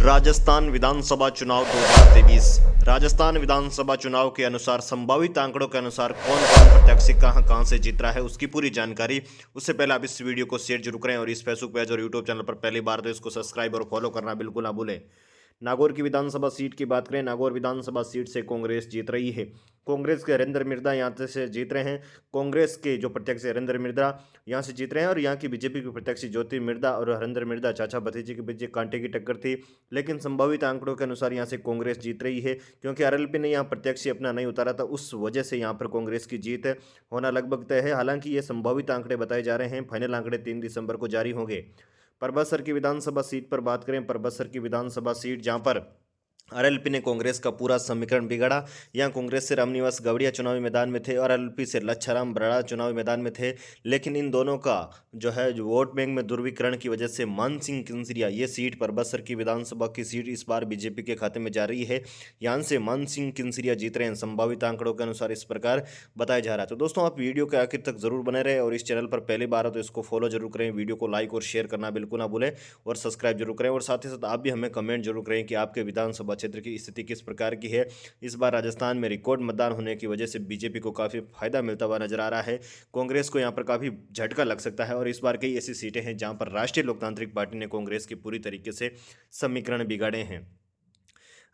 राजस्थान विधानसभा चुनाव 2023। राजस्थान विधानसभा चुनाव के अनुसार संभावित आंकड़ों के अनुसार कौन कौन प्रत्याशी कहां से जीत रहा है उसकी पूरी जानकारी। उससे पहले आप इस वीडियो को शेयर जरूर करें और इस फेसबुक पेज और यूट्यूब चैनल पर पहली बार तो इसको सब्सक्राइब और फॉलो करना बिल्कुल ना भूलें। नागौर की विधानसभा सीट की बात करें, नागौर विधानसभा सीट से कांग्रेस जीत रही है। कांग्रेस के हरेंद्र मिर्दा यहाँ से जीत रहे हैं। कांग्रेस के जो प्रत्याशी हरेंद्र मिर्दा यहाँ से जीत रहे हैं और यहाँ की बीजेपी के प्रत्याशी ज्योति मिर्दा और हरेंद्र मिर्दा चाचा भतीजे के बीच कांटे की टक्कर थी, लेकिन संभावित आंकड़ों के अनुसार यहाँ से कांग्रेस जीत रही है क्योंकि आरएलपी ने यहाँ प्रत्याशी अपना नहीं उतारा था। उस वजह से यहाँ पर कांग्रेस की जीत होना लगभग तय है। हालांकि ये संभावित आंकड़े बताए जा रहे हैं, फाइनल आंकड़े 3 दिसंबर को जारी होंगे। परबतसर की विधानसभा सीट पर बात करें, परबतसर की विधानसभा सीट जहां पर आरएलपी ने कांग्रेस का पूरा समीकरण बिगाड़ा। यहाँ कांग्रेस से रामनिवास गवड़िया चुनावी मैदान में थे और आरएलपी से लच्छाराम बराड़ा चुनावी मैदान में थे, लेकिन इन दोनों का जो वोट बैंक में ध्रुवीकरण की वजह से मान सिंह किंसरिया ये सीट परबतसर की विधानसभा की सीट इस बार बीजेपी के खाते में जा रही है। यहाँ से मान सिंह किंसरिया जीत रहे हैं। संभावित आंकड़ों के अनुसार इस प्रकार बताया जा रहा है। तो दोस्तों आप वीडियो के आखिर तक जरूर बने रहे और इस चैनल पर पहली बार हो तो इसको फॉलो जरूर करें, वीडियो को लाइक और शेयर करना बिल्कुल ना भूलें और सब्सक्राइब जरूर करें। और साथ ही साथ आप भी हमें कमेंट जरूर करें कि आपके विधानसभा क्षेत्र की स्थिति किस प्रकार की है। इस बार राजस्थान में रिकॉर्ड मतदान होने की वजह से बीजेपी को काफी फायदा मिलता हुआ नजर आ रहा है। कांग्रेस को यहां पर काफी झटका लग सकता है और इस बार कई ऐसी सीटें हैं जहां पर राष्ट्रीय लोकतांत्रिक पार्टी ने कांग्रेस की पूरी तरीके से समीकरण बिगाड़े हैं।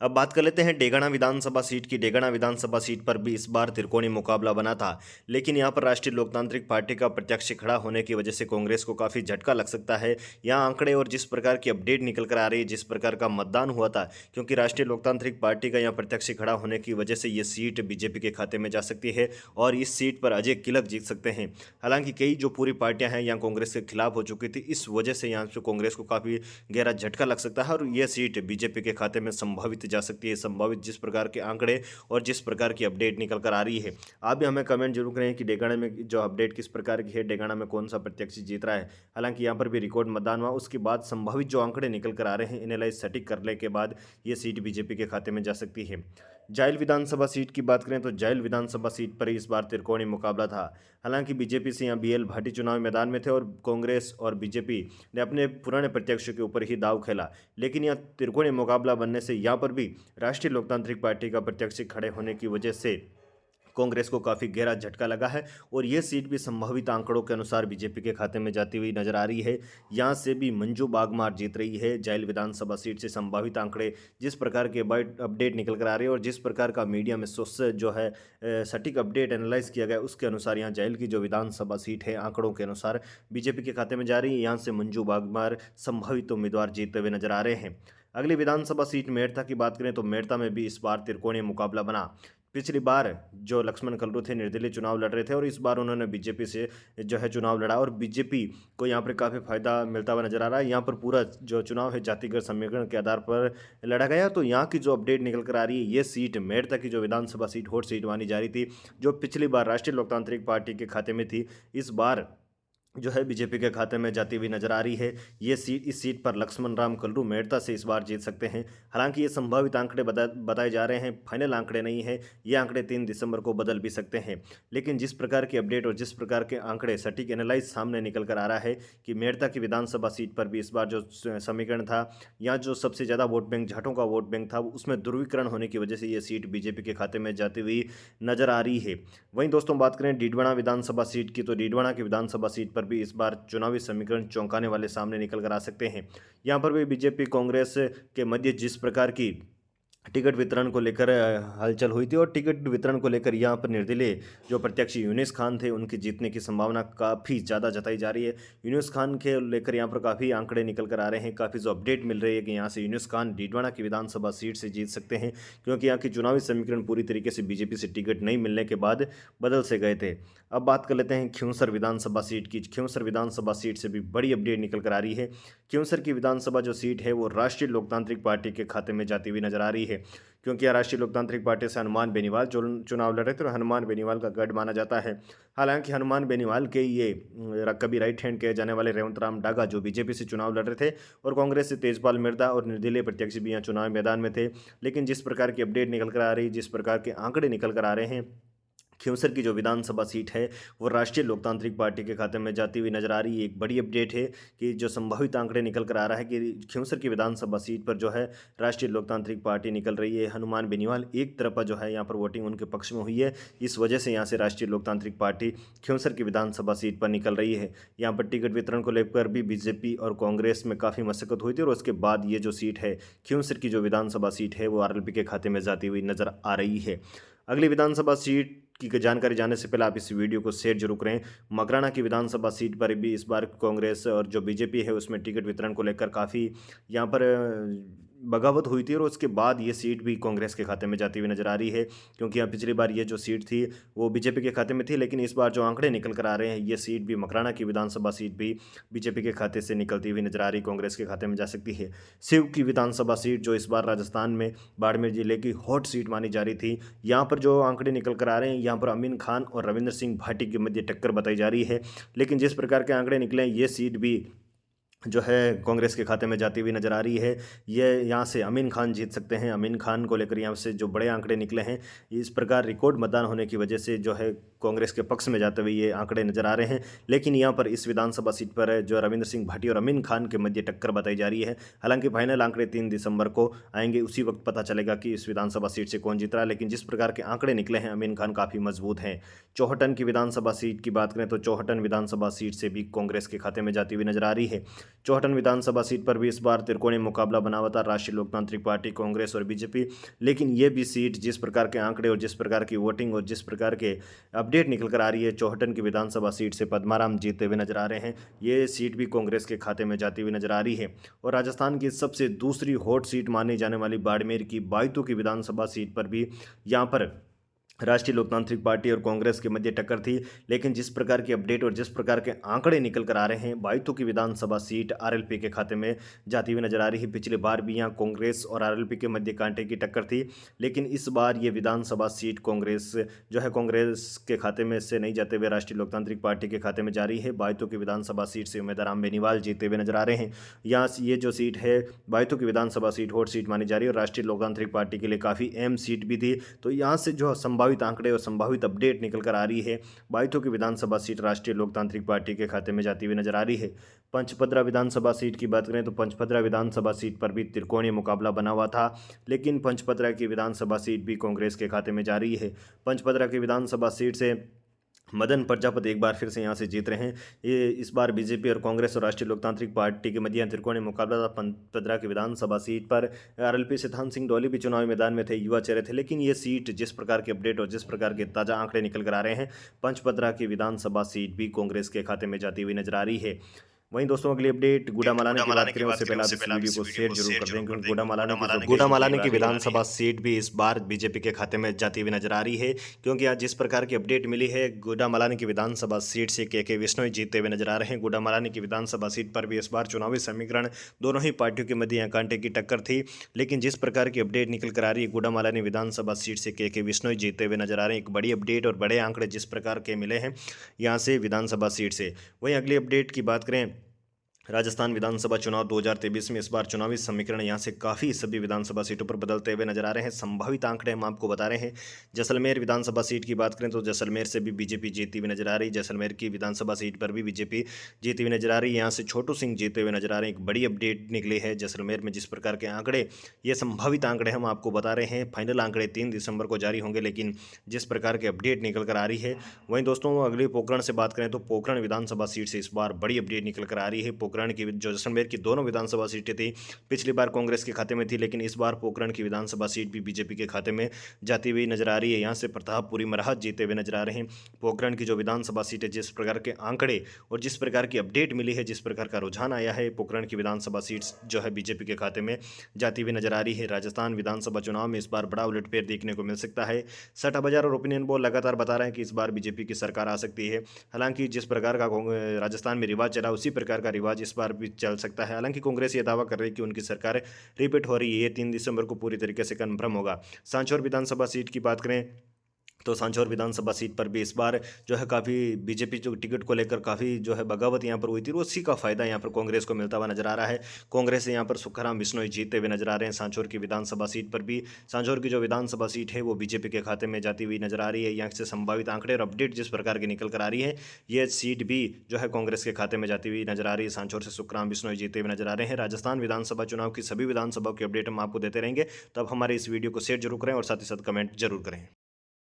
अब बात कर लेते हैं डेगाना विधानसभा सीट की। डेगाना विधानसभा सीट पर भी इस बार त्रिकोणीय मुकाबला बना था, लेकिन यहां पर राष्ट्रीय लोकतांत्रिक पार्टी का प्रत्याशी खड़ा होने की वजह से कांग्रेस को काफ़ी झटका लग सकता है। यहां आंकड़े और जिस प्रकार की अपडेट निकल कर आ रही है, जिस प्रकार का मतदान हुआ था, क्योंकि राष्ट्रीय लोकतांत्रिक पार्टी का यहाँ प्रत्याशी खड़ा होने की वजह से ये सीट बीजेपी के खाते में जा सकती है और इस सीट पर अजय किलक जीत सकते हैं। हालांकि कई जो पूरी पार्टियां हैं यहाँ कांग्रेस के खिलाफ हो चुकी थी, इस वजह से यहाँ से कांग्रेस को काफ़ी गहरा झटका लग सकता है और यह सीट बीजेपी के खाते में संभावित जा सकती है। संभावित जिस प्रकार के आंकड़े और जिस प्रकार की अपडेट निकल कर आ रही है, आप भी हमें कमेंट जरूर करें कि डेगाना में जो अपडेट किस प्रकार की है, डेगाना में कौन सा प्रत्याशी जीत रहा है। हालांकि यहाँ पर भी रिकॉर्ड मतदान हुआ, उसके बाद संभावित जो आंकड़े निकल कर आ रहे हैं एनालाइज सटीक करने के बाद ये सीट बीजेपी के खाते में जा सकती है। जायल विधानसभा सीट की बात करें तो जायल विधानसभा सीट पर इस बार त्रिकोणीय मुकाबला था। हालांकि बीजेपी से यहाँ बीएल भाटी चुनावी मैदान में थे और कांग्रेस और बीजेपी ने अपने पुराने प्रत्याशियों के ऊपर ही दाव खेला, लेकिन यहाँ त्रिकोणीय मुकाबला बनने से यहाँ पर भी राष्ट्रीय लोकतांत्रिक पार्टी का प्रत्याशी खड़े होने की वजह से कांग्रेस को काफ़ी गहरा झटका लगा है और ये सीट भी संभावित आंकड़ों के अनुसार बीजेपी के खाते में जाती हुई नजर आ रही है। यहाँ से भी मंजू बागमार जीत रही है जायल विधानसभा सीट से। संभावित आंकड़े जिस प्रकार के अपडेट निकल कर आ रहे हैं और जिस प्रकार का मीडिया में सोर्स जो है सटीक अपडेट एनालाइज किया गया, उसके अनुसार यहाँ जायल की जो विधानसभा सीट है आंकड़ों के अनुसार बीजेपी के खाते में जा रही है। यहाँ से मंजू बागमार संभावित उम्मीदवार जीतते हुए नजर आ रहे हैं। अगली विधानसभा सीट मेड़ता की बात करें तो मेड़ता में भी इस बार त्रिकोणीय मुकाबला बना। पिछली बार जो लक्ष्मण कल्लू थे निर्दलीय चुनाव लड़ रहे थे और इस बार उन्होंने बीजेपी से जो है चुनाव लड़ा और बीजेपी को यहाँ पर काफ़ी फायदा मिलता हुआ नजर आ रहा है। यहाँ पर पूरा जो चुनाव है जातिगत समीकरण के आधार पर लड़ा गया। तो यहाँ की जो अपडेट निकल कर आ रही है, ये सीट मेड़ता की जो विधानसभा सीट हॉट सीट मानी जा रही थी, जो पिछली बार राष्ट्रीय लोकतांत्रिक पार्टी के खाते में थी, इस बार जो है बीजेपी के खाते में जाती हुई नजर आ रही है। ये सीट, इस सीट पर लक्ष्मण राम कल्लू मेड़ता से इस बार जीत सकते हैं। हालांकि ये संभावित आंकड़े बताए जा रहे हैं, फाइनल आंकड़े नहीं है। ये आंकड़े 3 दिसंबर को बदल भी सकते हैं, लेकिन जिस प्रकार की अपडेट और जिस प्रकार के आंकड़े सटीक एनालाइज सामने निकल कर आ रहा है कि मेड़ता की विधानसभा सीट पर भी इस बार जो समीकरण था, यहाँ जो सबसे ज़्यादा वोट बैंक जाटों का वोट बैंक था, उसमें ध्रुवीकरण होने की वजह से ये सीट बीजेपी के खाते में जाती हुई नजर आ रही है। वहीं दोस्तों बात करें डीडवाना विधानसभा सीट की, तो डीडवाना की विधानसभा सीट पर भी इस बार चुनावी समीकरण चौंकाने वाले सामने निकल कर आ सकते हैं। यहां पर भी बीजेपी कांग्रेस के मध्य जिस प्रकार की टिकट वितरण को लेकर हलचल हुई थी और टिकट वितरण को लेकर यहाँ पर निर्दलीय जो प्रत्याशी यूनिस खान थे, उनके जीतने की संभावना काफ़ी ज़्यादा जताई जा रही है। यूनिस खान के लेकर यहाँ पर काफ़ी आंकड़े निकल कर आ रहे हैं, काफ़ी जो अपडेट मिल रही है कि यहाँ से यूनिस खान डीडवाना की विधानसभा सीट से जीत सकते हैं, क्योंकि यहाँ की चुनावी समीकरण पूरी तरीके से बीजेपी से टिकट नहीं मिलने के बाद बदल से गए थे। अब बात कर लेते हैं खिंवसर विधानसभा सीट की। खिंवसर विधानसभा सीट से भी बड़ी अपडेट निकल कर आ रही है। खिंवसर की विधानसभा जो सीट है वो राष्ट्रीय लोकतांत्रिक पार्टी के खाते में जाती हुई नजर आ रही है, क्योंकि राष्ट्रीय लोकतांत्रिक पार्टी से हनुमान बेनीवाल जो चुनाव लड़ रहे थे और हनुमान बेनीवाल का गढ़ माना जाता है। हालांकि हनुमान बेनीवाल के ये कभी राइट हैंड कहे जाने वाले रेवंत राम डागा जो बीजेपी से चुनाव लड़ रहे थे और कांग्रेस से तेजपाल मिर्दा और निर्दलीय प्रत्याशी भी यहाँ चुनाव मैदान में थे, लेकिन जिस प्रकार की अपडेट निकल कर आ रही, जिस प्रकार के आंकड़े निकल कर आ रहे हैं खींवसर की जो विधानसभा सीट है वो राष्ट्रीय लोकतांत्रिक पार्टी के खाते में जाती हुई नजर आ रही है। एक बड़ी अपडेट है कि जो संभावित आंकड़े निकल कर आ रहा है कि खींवसर की विधानसभा सीट पर जो है राष्ट्रीय लोकतांत्रिक पार्टी निकल रही है। हनुमान बेनीवाल एक तरफा जो है यहाँ पर वोटिंग उनके पक्ष में हुई है। इस वजह से यहाँ से राष्ट्रीय लोकतांत्रिक पार्टी खींवसर की विधानसभा सीट पर निकल रही है। यहाँ पर टिकट वितरण को लेकर भी बीजेपी और कांग्रेस में काफ़ी मशक्कत हुई थी और उसके बाद ये जो सीट है खींवसर की जो विधानसभा सीट है वो आरएलपी के खाते में जाती हुई नजर आ रही है। अगली विधानसभा सीट की जानकारी जानने से पहले आप इस वीडियो को शेयर जरूर करें। मकराना की विधानसभा सीट पर भी इस बार कांग्रेस और जो बीजेपी है उसमें टिकट वितरण को लेकर काफ़ी यहाँ पर बगावत हुई थी और उसके बाद ये सीट भी कांग्रेस के खाते में जाती हुई नजर आ रही है, क्योंकि यहाँ पिछली बार ये जो सीट थी वो बीजेपी के खाते में थी, लेकिन इस बार जो आंकड़े निकल कर आ रहे हैं ये सीट भी मकराना की विधानसभा सीट भी बीजेपी के खाते से निकलती हुई नजर आ रही, कांग्रेस के खाते में जा सकती है। सिव की विधानसभा सीट जो इस बार राजस्थान में बाड़मेर जिले की हॉट सीट मानी जा रही थी, यहाँ पर जो आंकड़े निकल कर आ रहे हैं यहाँ पर अमीन खान और रविंद्र सिंह भाटी के मध्य टक्कर बताई जा रही है। लेकिन जिस प्रकार के आंकड़े निकले ये सीट भी जो है कांग्रेस के खाते में जाती हुई नजर आ रही है। ये यहाँ से अमीन खान जीत सकते हैं। अमीन खान को लेकर यहाँ से जो बड़े आंकड़े निकले हैं इस प्रकार रिकॉर्ड मतदान होने की वजह से जो है कांग्रेस के पक्ष में जाते हुए ये आंकड़े नजर आ रहे हैं। लेकिन यहाँ पर इस विधानसभा सीट पर जो रविंद्र सिंह भाटी और अमीन खान के मध्य टक्कर बताई जा रही है। हालांकि फाइनल आंकड़े 3 दिसंबर को आएंगे, उसी वक्त पता चलेगा कि इस विधानसभा सीट से कौन जीत रहा है। लेकिन जिस प्रकार के आंकड़े निकले हैं अमीन खान काफ़ी मजबूत हैं। चौहटन की विधानसभा सीट की बात करें तो चौहटन विधानसभा सीट से भी कांग्रेस के खाते में जाती हुई नजर आ रही है। चौहटन विधानसभा सीट पर भी इस बार त्रिकोणीय मुकाबला बना हुआ था, राष्ट्रीय लोकतांत्रिक पार्टी, कांग्रेस और बीजेपी। लेकिन ये भी सीट जिस प्रकार के आंकड़े और जिस प्रकार की वोटिंग और जिस प्रकार के अपडेट निकल कर आ रही है, चौहटन की विधानसभा सीट से पद्माराम जीतते हुए नजर आ रहे हैं। ये सीट भी कांग्रेस के खाते में जाती हुई नजर आ रही है। और राजस्थान की सबसे दूसरी हॉट सीट मानी जाने वाली बाड़मेर की बायतू की विधानसभा सीट पर भी यहाँ पर राष्ट्रीय लोकतांत्रिक पार्टी और कांग्रेस के मध्य टक्कर थी। लेकिन जिस प्रकार की अपडेट और जिस प्रकार के आंकड़े निकल कर आ रहे हैं बायतू की विधानसभा सीट आरएलपी के खाते में जाती हुई नजर आ रही है। पिछले बार भी यहाँ कांग्रेस और आरएलपी के मध्य कांटे की टक्कर थी, लेकिन इस बार ये विधानसभा सीट कांग्रेस जो है कांग्रेस के खाते में से नहीं जाते हुए राष्ट्रीय लोकतांत्रिक पार्टी के खाते में जा रही है। बायतू की विधानसभा सीट से उम्मीदवार राम बेनीवाल जीतते हुए नजर आ रहे हैं। यहाँ ये जो सीट है बायतू की विधानसभा सीट हॉट सीट मानी जा रही है और राष्ट्रीय लोकतांत्रिक पार्टी के लिए काफ़ी अहम सीट भी थी। तो यहाँ से जो संभावित आंकड़े और संभावित अपडेट निकल कर आ रही है बायतू की विधानसभा सीट राष्ट्रीय लोकतांत्रिक पार्टी के खाते में जाती हुई नजर आ रही है। पंचपदरा विधानसभा सीट की बात करें तो पंचपदरा विधानसभा सीट पर भी त्रिकोणीय मुकाबला बना हुआ था, लेकिन पंचपदरा की विधानसभा सीट भी कांग्रेस के खाते में जा रही है। पंचपदरा की विधानसभा सीट से मदन प्रजापति एक बार फिर से यहाँ से जीत रहे हैं। ये इस बार बीजेपी और कांग्रेस और राष्ट्रीय लोकतांत्रिक पार्टी के मध्य त्रिकोणीय मुकाबला था। पंचपदरा की विधानसभा सीट पर आरएलपी से थान सिंह डोली भी चुनावी मैदान में थे, युवा चेहरे थे। लेकिन ये सीट जिस प्रकार के अपडेट और जिस प्रकार के ताज़ा आंकड़े निकल कर आ रहे हैं पंचपदरा की विधानसभा सीट भी कांग्रेस के खाते में जाती हुई नजर आ रही है। वहीं दोस्तों अगली अपडेट गुड़ामालानी की बात करें उससे पहले आप इस वीडियो को शेयर जरूर कर दें, क्योंकि गुड़ामालानी की विधानसभा सीट भी इस बार बीजेपी के खाते में जाती हुई नजर आ रही है, क्योंकि आज जिस प्रकार की अपडेट मिली है गुड़ामालानी की विधानसभा सीट से के विश्नोई जीतते हुए नजर आ रहे हैं। गुड़ामालानी की विधानसभा सीट पर भी इस बार चुनावी समीकरण दोनों ही पार्टियों के मध्य यहाँ कांटे की टक्कर थी, लेकिन जिस प्रकार की अपडेट निकल कर आ रही है गुड़ामालानी विधानसभा सीट से के विश्नोई जीतते हुए नजर आ रहे हैं। एक बड़ी अपडेट और बड़े आंकड़े जिस प्रकार के मिले हैं यहाँ से विधानसभा सीट से। वहीं अगली अपडेट की बात करें राजस्थान विधानसभा चुनाव 2023 में इस बार चुनावी समीकरण यहाँ से काफ़ी सभी विधानसभा सीटों पर बदलते हुए नजर आ रहे हैं। संभावित आंकड़े हम आपको बता रहे हैं। जैसलमेर विधानसभा सीट की बात करें तो जैसलमेर से भी बीजेपी जीती हुई नजर आ रही है। जैसलमेर की विधानसभा सीट पर भी बीजेपी जीती हुई नजर आ रही है। यहाँ से छोटू सिंह जीते हुए नजर आ रहे हैं। एक बड़ी अपडेट निकली है जैसलमेर में जिस प्रकार के आंकड़े, ये संभावित आंकड़े हम आपको बता रहे हैं। फाइनल आंकड़े 3 दिसंबर को जारी होंगे, लेकिन जिस प्रकार के अपडेट निकल कर आ रही है। वहीं दोस्तों अगली पोखरण से बात करें तो पोखरण विधानसभा सीट से इस बार बड़ी अपडेट निकल कर आ रही है। पोखरण की जो जैसलमेर की दोनों विधानसभा सीटें थी पिछली बार कांग्रेस के खाते में थी, लेकिन इस बार पोखरण की विधानसभा सीट भी बीजेपी के खाते में जाती हुई नजर आ रही है। यहाँ से प्रतापपुरी महाराज जीते हुए नजर आ रहे हैं। पोखरण की जो विधानसभा सीट है जिस प्रकार के आंकड़े और जिस प्रकार की अपडेट मिली है, जिस प्रकार का रुझान आया है, पोखरण की विधानसभा सीट जो है बीजेपी के खाते में जाती हुई नजर आ रही है। राजस्थान विधानसभा चुनाव में इस बार बड़ा उलटफेर देखने को मिल सकता है। सट्टा बाजार और ओपिनियन पोल लगातार बता रहे हैं कि इस बार बीजेपी की सरकार आ सकती है। हालांकि जिस प्रकार का राजस्थान में रिवाज चला उसी प्रकार का रिवाज इस बार भी चल सकता है। हालांकि कांग्रेस ये दावा कर रही है कि उनकी सरकार रिपीट हो रही है। 3 दिसंबर को पूरी तरीके से कन्फर्म होगा। सांचौर विधानसभा सीट की बात करें तो सांचौर विधानसभा सीट पर भी इस बार जो है काफ़ी बीजेपी जो टिकट को लेकर काफ़ी जो है बगावत यहाँ पर हुई थी, उसी का फायदा यहाँ पर कांग्रेस को मिलता हुआ नजर आ रहा है। कांग्रेस से यहाँ पर सुखराम बिश्नोई जीतते हुए नजर आ रहे हैं सांचौर की विधानसभा सीट पर भी। सांचौर की जो विधानसभा सीट है वो बीजेपी के खाते में जाती हुई नजर आ रही है। यहाँ से संभावित आंकड़े और अपडेट जिस प्रकार की निकल कर आ रही है, ये सीट भी जो है कांग्रेस के खाते में जाती हुई नजर आ रही है। सांचौर से सुखराम बिश्नोई जीतते हुए नजर आ रहे हैं। राजस्थान विधानसभा चुनाव की सभी विधानसभा की अपडेट हम आपको देते रहेंगे, तो अब हमारे इस वीडियो को शेयर जरूर करें और साथ ही साथ कमेंट जरूर करें।